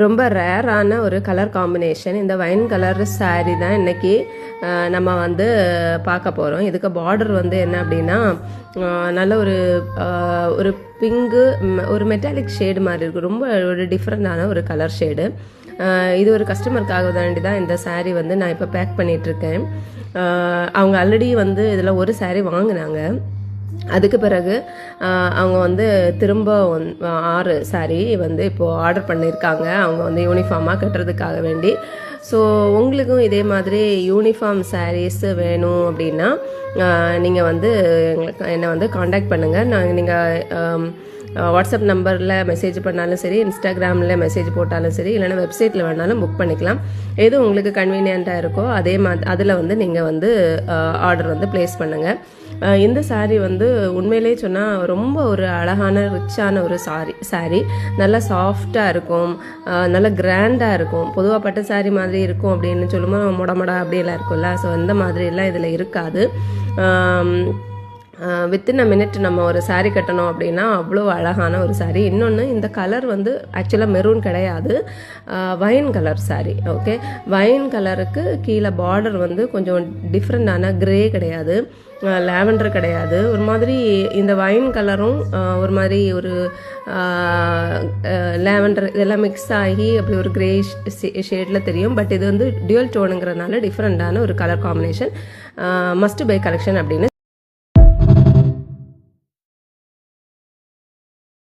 ரொம்ப ரேரான ஒரு கலர் காம்பினேஷன். இந்த வைன் கலர் saree தான் இன்னைக்கு நம்ம வந்து பார்க்க போகிறோம். இதுக்கு பார்டர் வந்து என்ன அப்படின்னா நல்ல ஒரு பிங்கு ஒரு மெட்டாலிக் ஷேடு மாதிரி இருக்கும். ரொம்ப ஒரு டிஃப்ரெண்டான ஒரு கலர் ஷேடு. இது ஒரு கஸ்டமருக்காக வேண்டி தான் இந்த saree வந்து நான் இப்போ பேக் பண்ணிகிட்ருக்கேன். அவங்க ஆல்ரெடி வந்து இதில் ஒரு saree வாங்கினாங்க. அதுக்கு பிறகு அவங்க வந்து திரும்ப 6 saree வந்து இப்போது ஆர்டர் பண்ணியிருக்காங்க. அவங்க வந்து யூனிஃபார்மாக கட்டுறதுக்காக வேண்டி. ஸோ உங்களுக்கும் இதே மாதிரி யூனிஃபார்ம் sarees வேணும் அப்படின்னா நீங்கள் வந்து என்னை வந்து காண்டாக்ட் பண்ணுங்கள். நீங்கள் வாட்ஸ்அப் நம்பரில் மெசேஜ் பண்ணாலும் சரி, இன்ஸ்டாகிராமில் மெசேஜ் போட்டாலும் சரி, இல்லைனா வெப்சைட்டில் வேணாலும் புக் பண்ணிக்கலாம். எது உங்களுக்கு கன்வீனியண்ட்டாக இருக்கோ அதே அதில் வந்து நீங்கள் வந்து ஆர்டர் வந்து ப்ளேஸ் பண்ணுங்கள். இந்த saree வந்து உண்மையிலே சொன்னால் ரொம்ப ஒரு அழகான ரிச்சான ஒரு saree. நல்லா சாஃப்டாக இருக்கும், நல்லா கிராண்டாக இருக்கும். பொதுவாக பட்டு saree மாதிரி இருக்கும் அப்படின்னு சொல்லும்போது மொடமொடா அப்படியெல்லாம் இருக்கும்ல. ஸோ அந்த மாதிரிலாம் இதில் இருக்காது. வித்தின் அ மினிட் நம்ம ஒரு saree கட்டணும் அப்படின்னா அவ்வளோ அழகான ஒரு saree. இன்னொன்று, இந்த கலர் வந்து ஆக்சுவலாக மெரூன் கிடையாது, wine colour saree. Okay, wine கலருக்கு கீழே பார்டர் வந்து கொஞ்சம் டிஃப்ரெண்டான கிரே கிடையாது, லாவெண்டர் கிடையாது. ஒரு மாதிரி இந்த வைன் கலரும் ஒரு மாதிரி ஒரு லாவெண்டர் இதெல்லாம் மிக்ஸ் ஆகி அப்படி ஒரு கிரே ஷேடில் தெரியும். பட் இது வந்து டியூவல் டோனுங்கிறதுனால டிஃப்ரெண்டான ஒரு colour combination. Must by collection அப்படின்னு